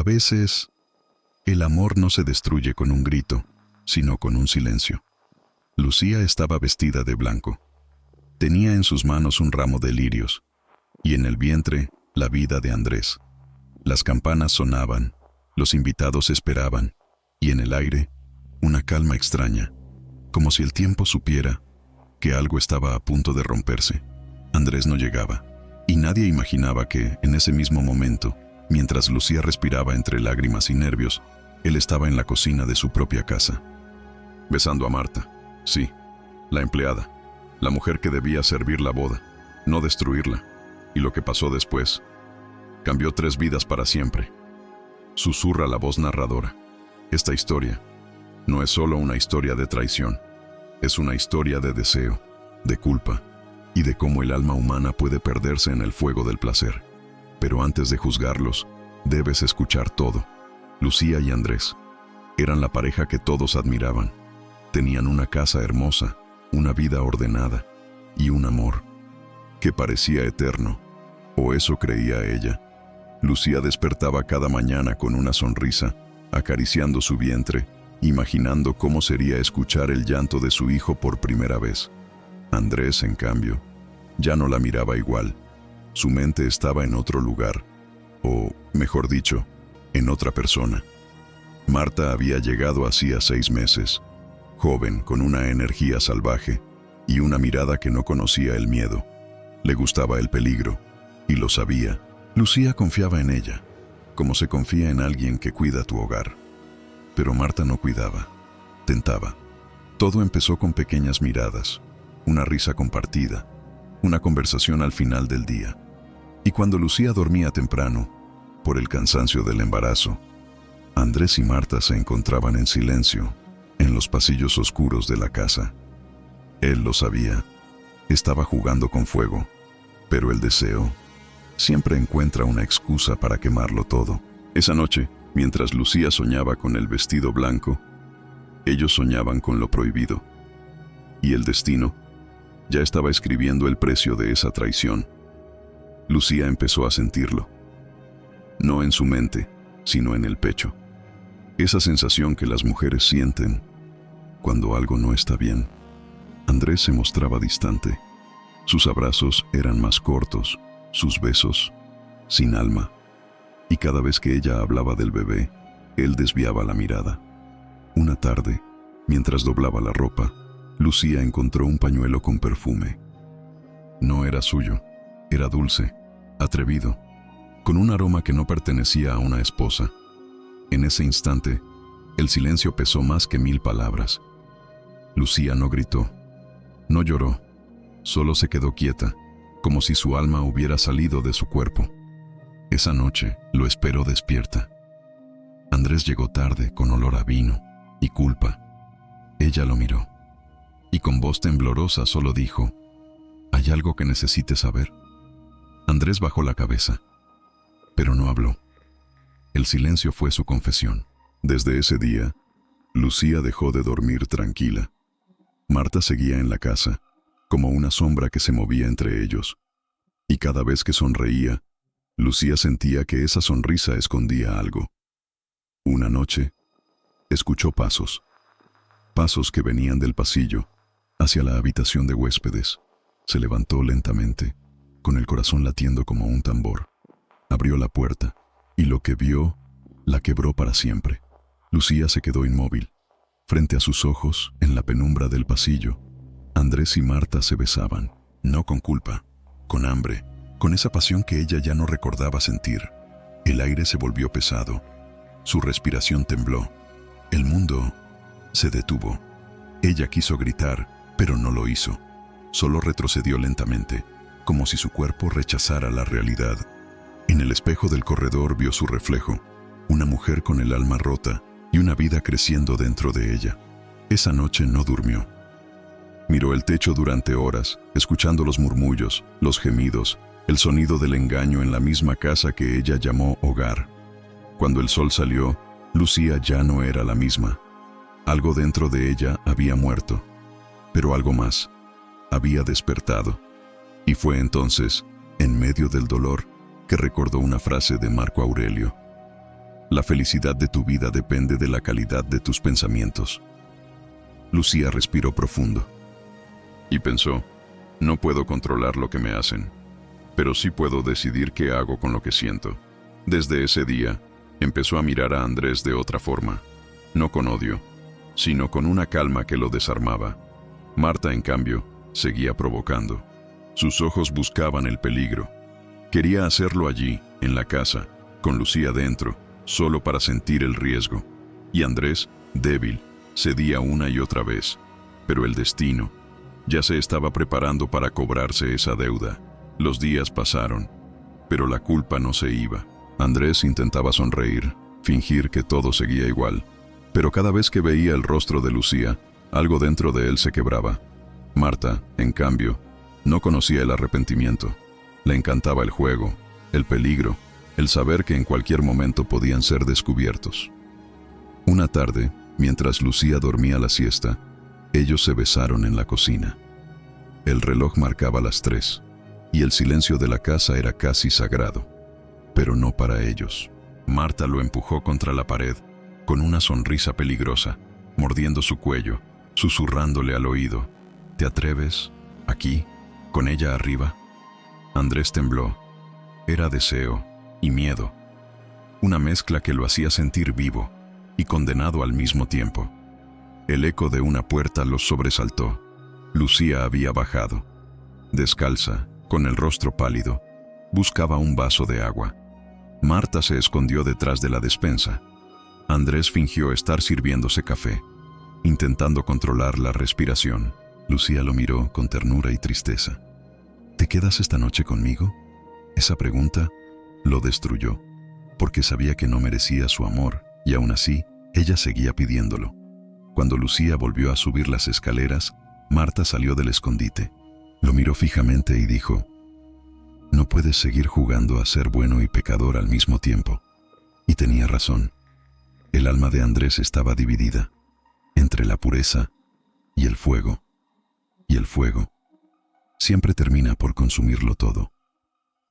veces, el amor no se destruye con un grito, sino con un silencio. Lucía estaba vestida de blanco. Tenía en sus manos un ramo de lirios, y en el vientre la vida de Andrés. Las campanas sonaban, los invitados esperaban, y en el aire una calma extraña, como si el tiempo supiera que algo estaba a punto de romperse. Andrés no llegaba, y nadie imaginaba que, en ese mismo momento, mientras Lucía respiraba entre lágrimas y nervios, él estaba en la cocina de su propia casa, besando a Marta. Sí, la empleada, la mujer que debía servir la boda, no destruirla. Y lo que pasó después cambió 3 vidas para siempre. Susurra la voz narradora. Esta historia no es solo una historia de traición, es una historia de deseo, de culpa y de cómo el alma humana puede perderse en el fuego del placer. Pero antes de juzgarlos, debes escuchar todo. Lucía y Andrés eran la pareja que todos admiraban. Tenían una casa hermosa, una vida ordenada y un amor que parecía eterno, o eso creía ella. Lucía despertaba cada mañana con una sonrisa, acariciando su vientre, imaginando cómo sería escuchar el llanto de su hijo por primera vez. Andrés, en cambio, ya no la miraba igual. Su mente estaba en otro lugar, o, mejor dicho, en otra persona. Marta había llegado hacía 6 meses, joven, con una energía salvaje y una mirada que no conocía el miedo. Le gustaba el peligro, y lo sabía. Lucía confiaba en ella, como se confía en alguien que cuida tu hogar. Pero Marta no cuidaba, tentaba. Todo empezó con pequeñas miradas, una risa compartida, una conversación al final del día. Y cuando Lucía dormía temprano, por el cansancio del embarazo, Andrés y Marta se encontraban en silencio, en los pasillos oscuros de la casa. Él lo sabía, estaba jugando con fuego, pero el deseo siempre encuentra una excusa para quemarlo todo. Esa noche, mientras Lucía soñaba con el vestido blanco, ellos soñaban con lo prohibido. Y el destino ya estaba escribiendo el precio de esa traición. Lucía empezó a sentirlo, no en su mente, sino en el pecho. Esa sensación que las mujeres sienten cuando algo no está bien. Andrés se mostraba distante. Sus abrazos eran más cortos, sus besos sin alma. Y cada vez que ella hablaba del bebé, él desviaba la mirada. Una tarde, mientras doblaba la ropa, Lucía encontró un pañuelo con perfume. No era suyo, era dulce, atrevido, con un aroma que no pertenecía a una esposa. En ese instante, el silencio pesó más que 1000 palabras. Lucía no gritó, no lloró, solo se quedó quieta, como si su alma hubiera salido de su cuerpo. Esa noche lo esperó despierta. Andrés llegó tarde, con olor a vino y culpa. Ella lo miró, y con voz temblorosa solo dijo: «¿Hay algo que necesites saber?». Andrés bajó la cabeza, pero no habló. El silencio fue su confesión. Desde ese día, Lucía dejó de dormir tranquila. Marta seguía en la casa, como una sombra que se movía entre ellos. Y cada vez que sonreía, Lucía sentía que esa sonrisa escondía algo. Una noche, escuchó pasos. Pasos que venían del pasillo, hacia la habitación de huéspedes. Se levantó lentamente, con el corazón latiendo como un tambor. Abrió la puerta, y lo que vio, la quebró para siempre. Lucía se quedó inmóvil. Frente a sus ojos, en la penumbra del pasillo, Andrés y Marta se besaban, no con culpa, con hambre, con esa pasión que ella ya no recordaba sentir. El aire se volvió pesado, su respiración tembló. El mundo se detuvo. Ella quiso gritar, pero no lo hizo. Solo retrocedió lentamente, como si su cuerpo rechazara la realidad. En el espejo del corredor vio su reflejo, una mujer con el alma rota y una vida creciendo dentro de ella. Esa noche no durmió. Miró el techo durante horas, escuchando los murmullos, los gemidos, el sonido del engaño en la misma casa que ella llamó hogar. Cuando el sol salió, Lucía ya no era la misma. Algo dentro de ella había muerto, pero algo más había despertado. Y fue entonces, en medio del dolor, que recordó una frase de Marco Aurelio: La felicidad de tu vida depende de la calidad de tus pensamientos. Lucía respiró profundo y pensó, no puedo controlar lo que me hacen, pero sí puedo decidir qué hago con lo que siento. Desde ese día, empezó a mirar a Andrés de otra forma, no con odio, sino con una calma que lo desarmaba. Marta, en cambio, seguía provocando. Sus ojos buscaban el peligro. Quería hacerlo allí, en la casa, con Lucía dentro, solo para sentir el riesgo. Y Andrés, débil, cedía una y otra vez. Pero el destino ya se estaba preparando para cobrarse esa deuda. Los días pasaron, pero la culpa no se iba. Andrés intentaba sonreír, fingir que todo seguía igual, pero cada vez que veía el rostro de Lucía, algo dentro de él se quebraba. Marta, en cambio, no conocía el arrepentimiento. Le encantaba el juego, el peligro, el saber que en cualquier momento podían ser descubiertos. Una tarde, mientras Lucía dormía la siesta, ellos se besaron en la cocina. El reloj marcaba las 3, y el silencio de la casa era casi sagrado, pero no para ellos. Marta lo empujó contra la pared, con una sonrisa peligrosa, mordiendo su cuello, susurrándole al oído, ¿te atreves? ¿Aquí? ¿Con ella arriba? Andrés tembló. Era deseo y miedo, una mezcla que lo hacía sentir vivo y condenado al mismo tiempo. El eco de una puerta los sobresaltó. Lucía había bajado. Descalza, con el rostro pálido, buscaba un vaso de agua. Marta se escondió detrás de la despensa. Andrés fingió estar sirviéndose café, intentando controlar la respiración. Lucía lo miró con ternura y tristeza. ¿Te quedas esta noche conmigo? Esa pregunta lo destruyó, porque sabía que no merecía su amor, y aún así, ella seguía pidiéndolo. Cuando Lucía volvió a subir las escaleras, Marta salió del escondite. Lo miró fijamente y dijo, no puedes seguir jugando a ser bueno y pecador al mismo tiempo. Y tenía razón. El alma de Andrés estaba dividida entre la pureza y el fuego. Y el fuego siempre termina por consumirlo todo.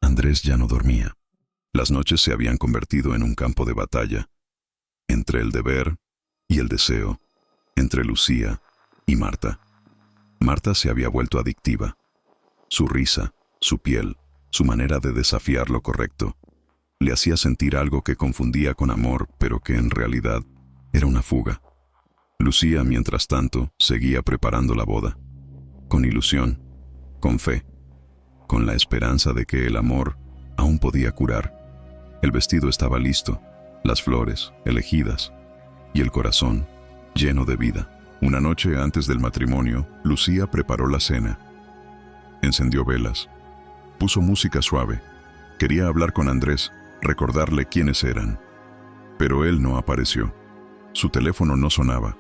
Andrés ya no dormía. Las noches se habían convertido en un campo de batalla, entre el deber y el deseo, entre Lucía y Marta. Marta se había vuelto adictiva. Su risa, su piel, su manera de desafiar lo correcto, le hacía sentir algo que confundía con amor, pero que en realidad era una fuga. Lucía, mientras tanto, seguía preparando la boda, con ilusión, con fe, con la esperanza de que el amor aún podía curar. El vestido estaba listo, las flores elegidas, y el corazón lleno de vida. Una noche antes del matrimonio, Lucía preparó la cena. Encendió velas, puso música suave. Quería hablar con Andrés, recordarle quiénes eran. Pero él no apareció. Su teléfono no sonaba,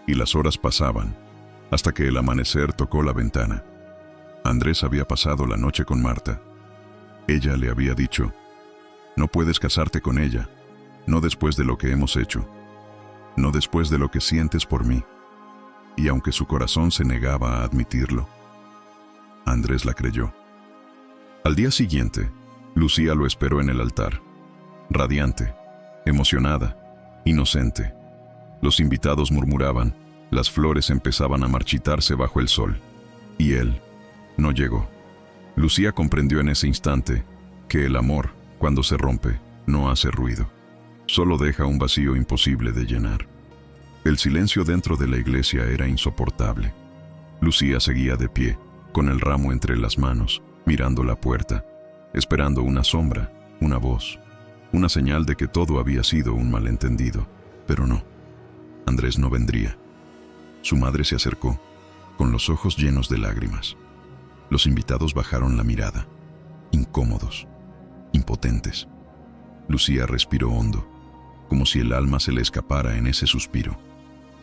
y las horas pasaban, hasta que el amanecer tocó la ventana. Andrés había pasado la noche con Marta. Ella le había dicho, no puedes casarte con ella, no después de lo que hemos hecho, no después de lo que sientes por mí. Y aunque su corazón se negaba a admitirlo, Andrés la creyó. Al día siguiente, Lucía lo esperó en el altar, radiante, emocionada, inocente. Los invitados murmuraban, las flores empezaban a marchitarse bajo el sol, y él no llegó. Lucía comprendió en ese instante que el amor, cuando se rompe, no hace ruido, solo deja un vacío imposible de llenar. El silencio dentro de la iglesia era insoportable. Lucía seguía de pie, con el ramo entre las manos, mirando la puerta, esperando una sombra, una voz, una señal de que todo había sido un malentendido. Pero no, Andrés no vendría. Su madre se acercó, con los ojos llenos de lágrimas. Los invitados bajaron la mirada, incómodos, impotentes. Lucía respiró hondo, como si el alma se le escapara en ese suspiro,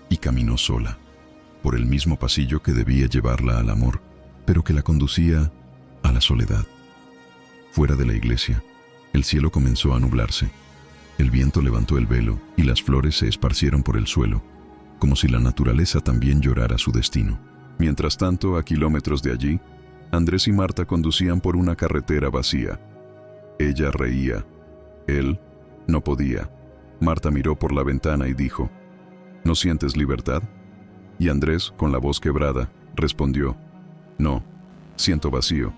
y caminó sola, por el mismo pasillo que debía llevarla al amor, pero que la conducía a la soledad. Fuera de la iglesia, el cielo comenzó a nublarse. El viento levantó el velo y las flores se esparcieron por el suelo, como si la naturaleza también llorara su destino. Mientras tanto, a kilómetros de allí, Andrés y Marta conducían por una carretera vacía. Ella reía, él no podía. Marta miró por la ventana y dijo, ¿no sientes libertad? Y Andrés, con la voz quebrada, respondió, no, siento vacío.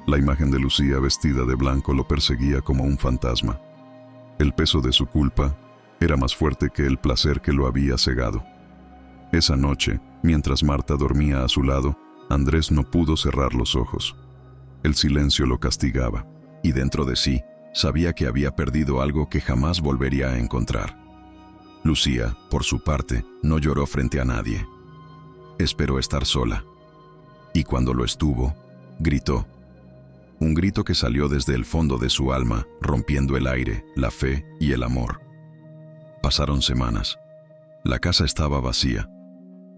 La imagen de Lucía vestida de blanco lo perseguía como un fantasma. El peso de su culpa era más fuerte que el placer que lo había cegado. Esa noche, mientras Marta dormía a su lado, Andrés no pudo cerrar los ojos. El silencio lo castigaba, y dentro de sí, sabía que había perdido algo que jamás volvería a encontrar. Lucía, por su parte, no lloró frente a nadie. Esperó estar sola. Y cuando lo estuvo, gritó. Un grito que salió desde el fondo de su alma, rompiendo el aire, la fe y el amor. Pasaron semanas. La casa estaba vacía.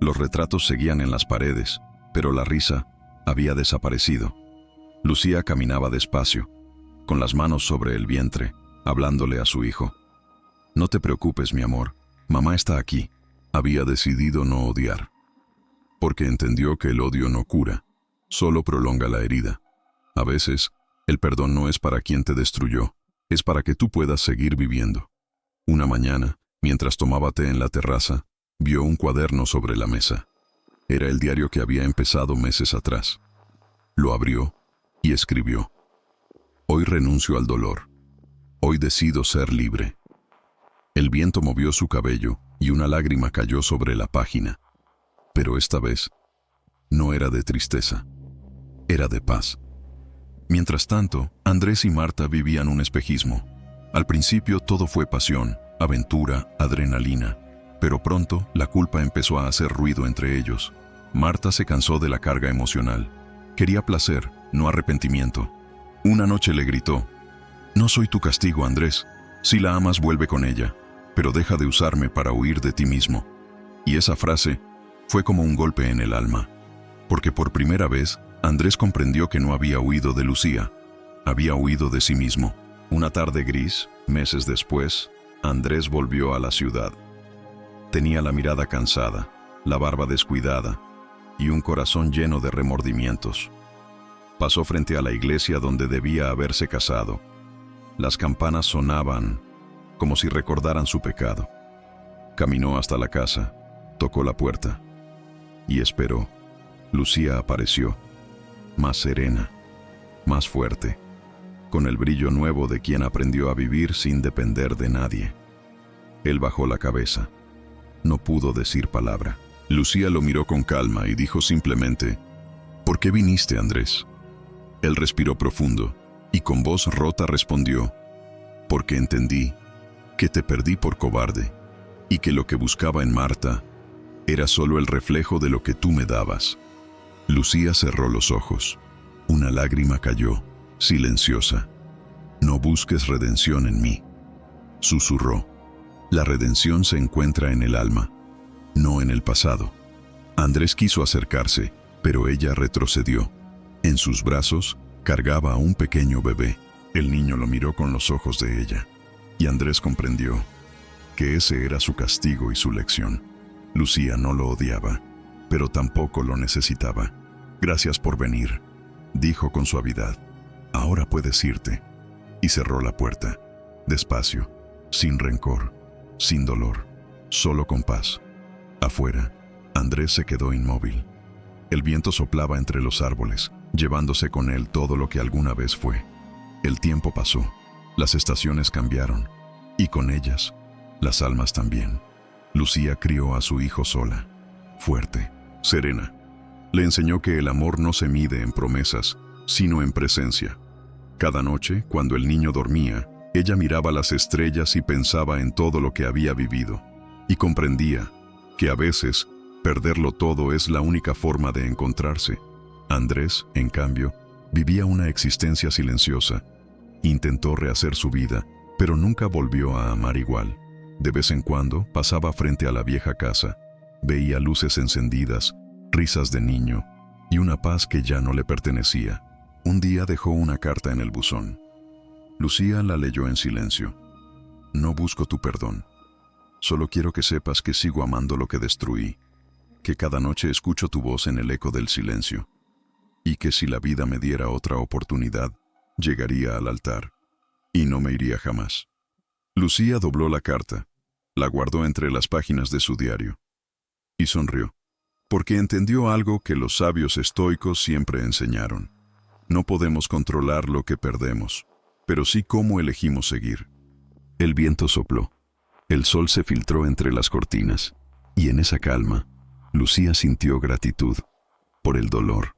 Los retratos seguían en las paredes, pero la risa había desaparecido. Lucía caminaba despacio, con las manos sobre el vientre, hablándole a su hijo. No te preocupes, mi amor, mamá está aquí. Había decidido no odiar, porque entendió que el odio no cura, solo prolonga la herida. A veces, el perdón no es para quien te destruyó, es para que tú puedas seguir viviendo. Una mañana, mientras tomaba té en la terraza, vio un cuaderno sobre la mesa. Era el diario que había empezado meses atrás. Lo abrió y escribió. Hoy renuncio al dolor. Hoy decido ser libre. El viento movió su cabello y una lágrima cayó sobre la página. Pero esta vez, no era de tristeza, era de paz. Mientras tanto, Andrés y Marta vivían un espejismo. Al principio todo fue pasión, aventura, adrenalina, pero pronto la culpa empezó a hacer ruido entre ellos. Marta se cansó de la carga emocional. Quería placer, no arrepentimiento. Una noche le gritó, no soy tu castigo, Andrés. Si la amas, vuelve con ella, pero deja de usarme para huir de ti mismo. Y esa frase fue como un golpe en el alma, porque por primera vez Andrés comprendió que no había huido de Lucía, había huido de sí mismo. Una tarde gris, meses después, Andrés volvió a la ciudad. Tenía la mirada cansada, la barba descuidada y un corazón lleno de remordimientos. Pasó frente a la iglesia donde debía haberse casado. Las campanas sonaban como si recordaran su pecado. Caminó hasta la casa, tocó la puerta y esperó. Lucía apareció, más serena, más fuerte, con el brillo nuevo de quien aprendió a vivir sin depender de nadie. Él bajó la cabeza. No pudo decir palabra. Lucía lo miró con calma y dijo simplemente, ¿por qué viniste, Andrés? Él respiró profundo y con voz rota respondió, porque entendí que te perdí por cobarde y que lo que buscaba en Marta era solo el reflejo de lo que tú me dabas. Lucía cerró los ojos. Una lágrima cayó, silenciosa. No busques redención en mí, susurró. La redención se encuentra en el alma, no en el pasado. Andrés quiso acercarse, pero ella retrocedió. En sus brazos cargaba a un pequeño bebé. El niño lo miró con los ojos de ella, y Andrés comprendió que ese era su castigo y su lección. Lucía no lo odiaba, pero tampoco lo necesitaba. Gracias por venir, dijo con suavidad. Ahora puedes irte. Y cerró la puerta, despacio, sin rencor, sin dolor, solo con paz. Afuera, Andrés se quedó inmóvil. El viento soplaba entre los árboles, llevándose con él todo lo que alguna vez fue. El tiempo pasó, las estaciones cambiaron, y con ellas, las almas también. Lucía crió a su hijo sola, fuerte, serena. Le enseñó que el amor no se mide en promesas, sino en presencia. Cada noche, cuando el niño dormía, ella miraba las estrellas y pensaba en todo lo que había vivido, y comprendía que a veces perderlo todo es la única forma de encontrarse. Andrés, en cambio, vivía una existencia silenciosa. Intentó rehacer su vida, pero nunca volvió a amar igual. De vez en cuando pasaba frente a la vieja casa, veía luces encendidas, risas de niño y una paz que ya no le pertenecía. Un día dejó una carta en el buzón. Lucía la leyó en silencio. No busco tu perdón. Solo quiero que sepas que sigo amando lo que destruí, que cada noche escucho tu voz en el eco del silencio, y que si la vida me diera otra oportunidad, llegaría al altar, y no me iría jamás. Lucía dobló la carta, la guardó entre las páginas de su diario y sonrió, porque entendió algo que los sabios estoicos siempre enseñaron. No podemos controlar lo que perdemos, pero sí cómo elegimos seguir. El viento sopló, el sol se filtró entre las cortinas, y en esa calma, Lucía sintió gratitud por el dolor,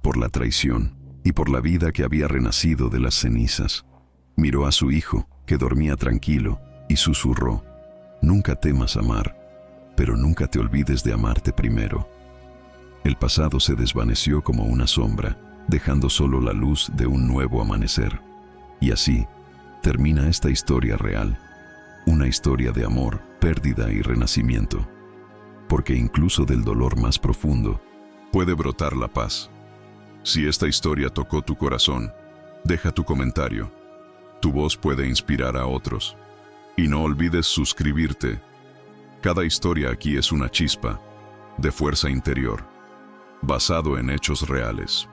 por la traición y por la vida que había renacido de las cenizas. Miró a su hijo, que dormía tranquilo, y susurró: «Nunca temas amar, pero nunca te olvides de amarte primero». El pasado se desvaneció como una sombra, dejando solo la luz de un nuevo amanecer. Y así termina esta historia real, una historia de amor, pérdida y renacimiento. Porque incluso del dolor más profundo puede brotar la paz. Si esta historia tocó tu corazón, deja tu comentario. Tu voz puede inspirar a otros. Y no olvides suscribirte. Cada historia aquí es una chispa de fuerza interior, basado en hechos reales.